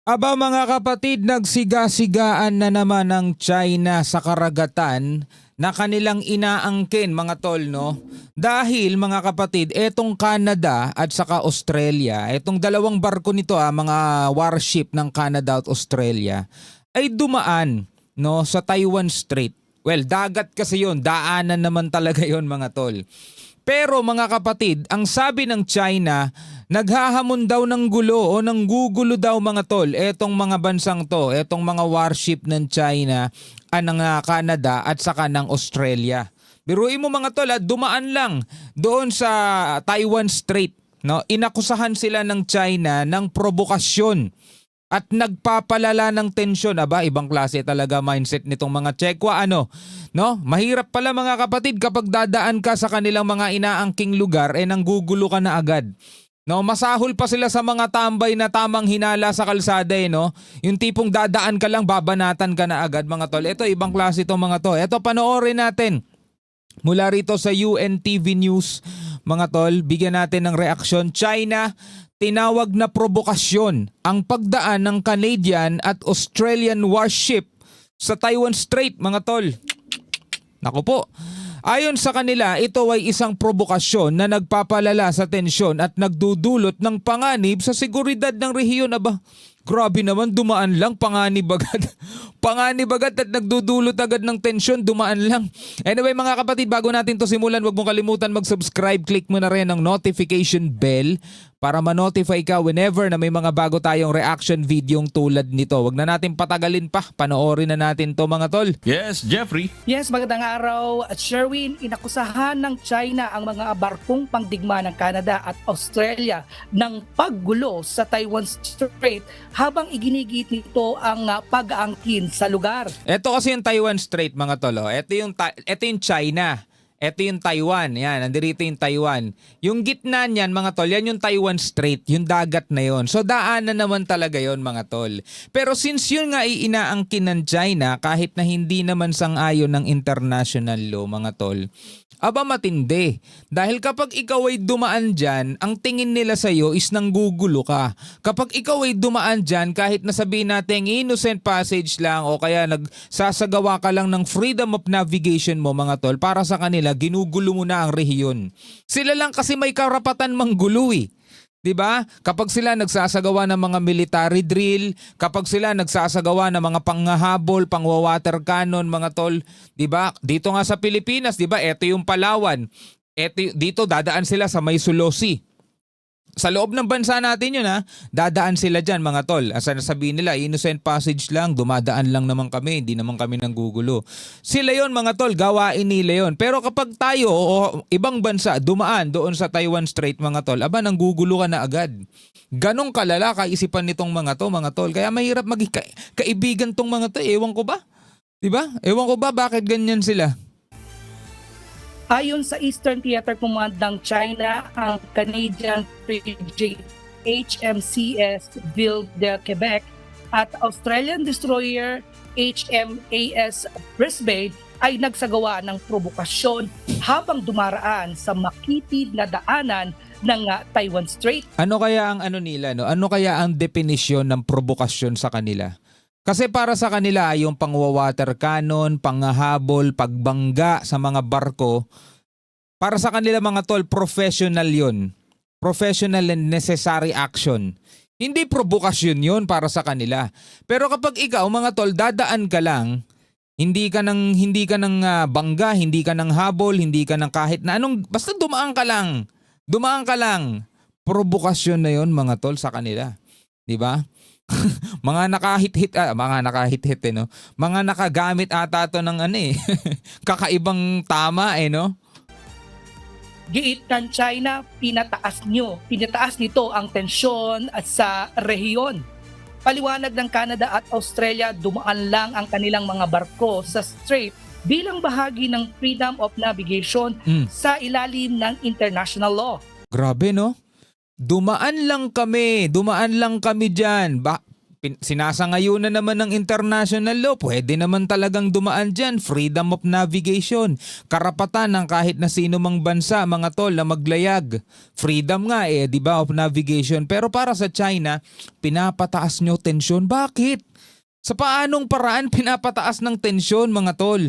Aba mga kapatid, nagsiga-sigaan na naman ang China sa karagatan na kanilang inaangkin mga tol, no? Dahil mga kapatid, etong Canada at saka Australia, etong dalawang barko nito, mga warship ng Canada at Australia ay dumaan, no, sa Taiwan Strait. Well, dagat kasi yon, daanan naman talaga yon mga tol. Pero mga kapatid, ang sabi ng China, naghahamon daw ng gulo o nanggugulo daw mga tol, etong mga bansang to, etong mga warship ng China, ng Canada at saka ng Australia. Biruin mo mga tol, dumaan lang doon sa Taiwan Strait. No? Inakusahan sila ng China ng provokasyon at nagpapalala ng tensyon. Aba, ibang klase talaga mindset nitong mga Tsekwa. No? Mahirap pala mga kapatid kapag dadaan ka sa kanilang mga inaangking lugar, nanggugulo ka na agad. No, masahol pa sila sa mga tambay na tamang hinala sa kalsada, no? Yung tipong dadaan ka lang, babanatan ka na agad mga tol. Ito, ibang klase itong mga to. Ito, panoorin natin. Mula rito sa UNTV News, mga tol, bigyan natin ng reaksyon. China, tinawag na provokasyon ang pagdaan ng Canadian at Australian warship sa Taiwan Strait, mga tol. Naku po. Ayon sa kanila, ito ay isang provokasyon na nagpapalala sa tensyon at nagdudulot ng panganib sa seguridad ng rehiyon. Aba, grabe naman, dumaan lang, panganib agad. Panganib agad at nagdudulot agad ng tensyon, dumaan lang. Anyway mga kapatid, bago natin to simulan, huwag mong kalimutan mag-subscribe. Click mo na rin ang notification bell para ma-notify ka whenever na may mga bago tayong reaction videong tulad nito. Huwag na natin patagalin pa, panoorin na natin to mga tol. Yes, Jeffrey. Yes, magandang araw at Sherwin. Inakusahan ng China ang mga barkong pangdigma ng Canada at Australia ng paggulo sa Taiwan Strait habang iginigit nito ang pag-aangkin sa lugar. Ito kasi yung Taiwan Strait mga tol. Ito yung China. Ito yung Taiwan. Yan, nandirito yung Taiwan. Yung gitna niyan mga tol, yan yung Taiwan Strait, yung dagat na yon. So daanan naman talaga yon mga tol. Pero since yun nga ay inaangkin ng China kahit na hindi naman sang-ayon ng international law mga tol, aba matindi. Dahil kapag ikaw ay dumaan dyan, ang tingin nila sa'yo is nanggugulo ka. Kapag ikaw ay dumaan dyan, kahit nasabihin natin innocent passage lang o kaya nagsasagawa ka lang ng freedom of navigation mo mga tol, para sa kanila, ginugulo mo na ang rehiyon. Sila lang kasi may karapatan manggulo eh. 'Di ba? Kapag sila nagsasagawa ng mga military drill, kapag sila nagsasagawa ng mga panghahabol, pangwa-water cannon, mga tol, 'di ba? Dito nga sa Pilipinas, 'di ba? Ito yung Palawan. Dito dadaan sila sa May Sulusi. Sa loob ng bansa natin yun dadaan sila dyan mga tol. Asa nasabihin nila, innocent passage lang, dumadaan lang naman kami, hindi naman kami nanggugulo. Sila yon mga tol, gawain nila yon. Pero kapag tayo o ibang bansa dumaan doon sa Taiwan Strait mga tol, aba nanggugulo ka na agad. Ganong kalala kaisipan nitong mga tol. Kaya mahirap maging kaibigan tong mga to, ewan ko ba? Diba? Ewan ko ba bakit ganyan sila? Ayon sa Eastern Theater Command ng China, ang Canadian frigate HMCS Ville de Quebec at Australian destroyer HMAS Brisbane ay nagsagawa ng provokasyon habang dumaraan sa makitid na daanan ng Taiwan Strait. Ano kaya ang nila, no? Ano kaya ang definisyon ng provokasyon sa kanila? Kasi para sa kanila, yung pangwa-water cannon, panghahabol, pagbangga sa mga barko, para sa kanila mga tol, professional yun. Professional and necessary action. Hindi provokasyon yun para sa kanila. Pero kapag ikaw mga tol, dadaan ka lang, hindi ka ng bangga, hindi ka ng habol, hindi ka ng kahit na anong, basta dumaan ka lang. Dumaan ka lang. Provokasyon na yun mga tol sa kanila. 'Di ba? Mga nakahit-hit no. Mga nakagamit ata to ng kakaibang tama no. Giit ng China, pinataas nito ang tensyon at sa rehiyon. Paliwanag ng Canada at Australia, dumaan lang ang kanilang mga barko sa strait bilang bahagi ng freedom of navigation sa ilalim ng international law. Grabe no. Dumaan lang kami dyan. Sinasangayon na naman ng international law, pwede naman talagang dumaan dyan, freedom of navigation, karapatan ng kahit na sino mang bansa, mga tol, na maglayag. Freedom nga di ba, of navigation. Pero para sa China, pinapataas nyo tensyon. Bakit? Sa paanong paraan pinapataas ng tensyon, mga tol?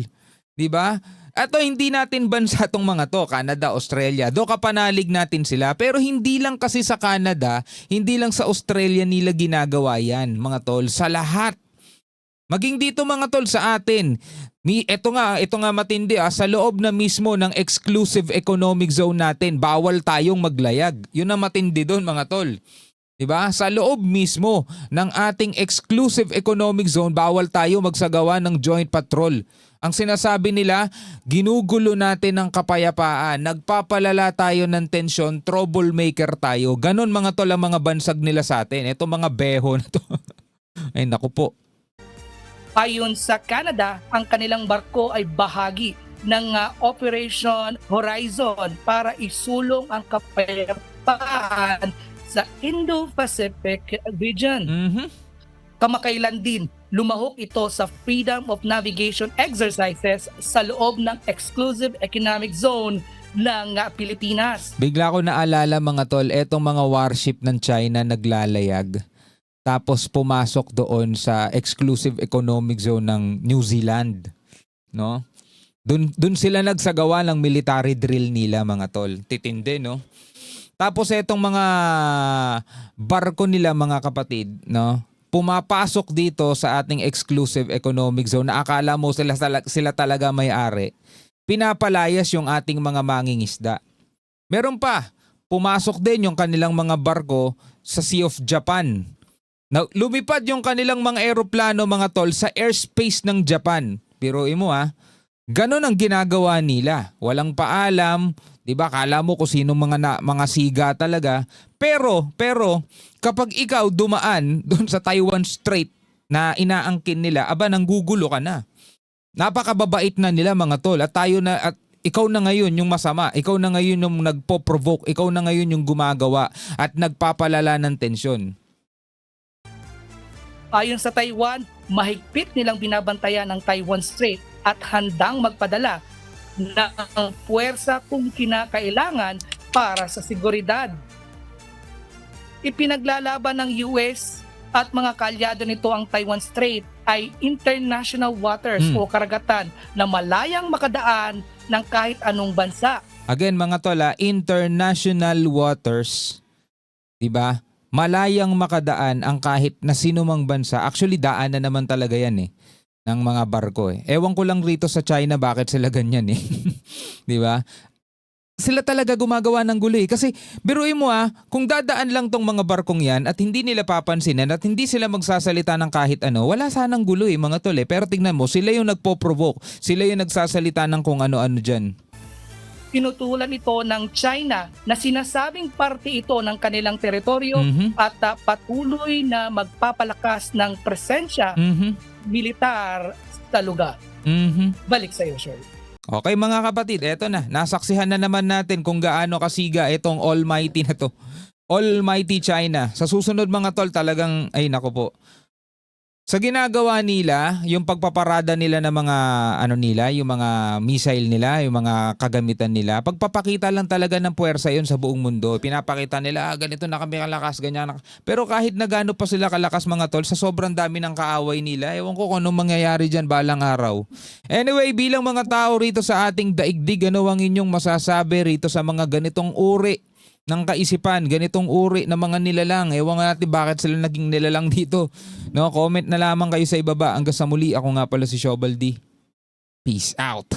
Di ba? Ato hindi natin bansa tong mga to, Canada, Australia. Do kapanalig natin sila. Pero hindi lang kasi sa Canada, hindi lang sa Australia nila ginagawa yan, mga tol. Sa lahat. Maging dito mga tol sa atin. Ito nga matindi sa loob na mismo ng exclusive economic zone natin, bawal tayong maglayag. Yun ang matindi doon, mga tol. Diba? Sa loob mismo ng ating exclusive economic zone, bawal tayo magsagawa ng joint patrol. Ang sinasabi nila, ginugulo natin ang kapayapaan, nagpapalala tayo ng tensyon, troublemaker tayo. Ganon mga tol ang mga bansag nila sa atin. Ito mga beho na to. Ay naku po. Ayon sa Canada, ang kanilang barko ay bahagi ng Operation Horizon para isulong ang kapayapaan sa Indo-Pacific region. Kamakailan din, lumahok ito sa Freedom of Navigation exercises sa loob ng Exclusive Economic Zone ng Pilipinas. Bigla ko naalala mga tol, etong mga warship ng China naglalayag. Tapos pumasok doon sa Exclusive Economic Zone ng New Zealand. No? Doon sila nagsagawa ng military drill nila, mga tol. Titindi, no? Tapos etong mga barko nila, mga kapatid, no? Pumapasok dito sa ating exclusive economic zone na akala mo sila talaga may-ari. Pinapalayas yung ating mga mangingisda. Meron pa, pumasok din yung kanilang mga barko sa Sea of Japan. Lumipad yung kanilang mga eroplano, mga tol, sa airspace ng Japan. Biruin mo ganon ang ginagawa nila. Walang paalam, 'di ba? Kala mo kung sino mga siga talaga. Pero kapag ikaw dumaan doon sa Taiwan Strait na inaangkin nila, nanggugulo ka na. Napakababait na nila, mga tol. At ikaw na ngayon yung masama. Ikaw na ngayon yung nagpo-provoke. Ikaw na ngayon yung gumagawa at nagpapalala ng tensyon. Ayon sa Taiwan, mahigpit nilang binabantayan ang Taiwan Strait at handang magpadala ng puwersa kung kinakailangan para sa seguridad. Ipinaglalaban ng US at mga kaalyado nito ang Taiwan Strait ay international waters o karagatan na malayang makadaan ng kahit anong bansa. Again mga tol, international waters, 'di ba? Malayang makadaan ang kahit na sinumang bansa. Actually, daan na naman talaga yan ng mga barko Ewan ko lang rito sa China bakit sila ganyan 'Di ba? Sila talaga gumagawa ng gulo Kasi biruin mo kung dadaan lang tong mga barkong yan at hindi nila papansinan at hindi sila magsasalita ng kahit ano, wala sanang gulo mga tol Pero tingnan mo, sila yung nagpo-provoke. Sila yung nagsasalita ng kung ano-ano dyan. Pinutulan ito ng China na sinasabing parte ito ng kanilang teritoryo at patuloy na magpapalakas ng presensya militar sa lugar. Balik sa iyo, Shirley. Okay mga kapatid, eto na. Nasaksihan na naman natin kung gaano kasiga itong almighty na to. Almighty China. Sa susunod mga tol talagang, ay nako po. Sa ginagawa nila, yung pagpaparada nila ng mga yung mga missile nila, yung mga kagamitan nila, pagpapakita lang talaga ng puwersa yun sa buong mundo. Pinapakita nila, ganito na kami kalakas, ganyan. Pero kahit na gaano pa sila kalakas mga tol, sa sobrang dami ng kaaway nila, ewan ko kung anong mangyayari dyan balang araw. Anyway, bilang mga tao rito sa ating daigdig, ano ang inyong masasabi rito sa mga ganitong uri ng kaisipan, ganitong uri ng mga nilalang? Ewan nga natin bakit sila naging nilalang dito. No, comment na lamang kayo sa ibaba. Hanggang sa muli, ako nga pala si Shobal D. Peace out.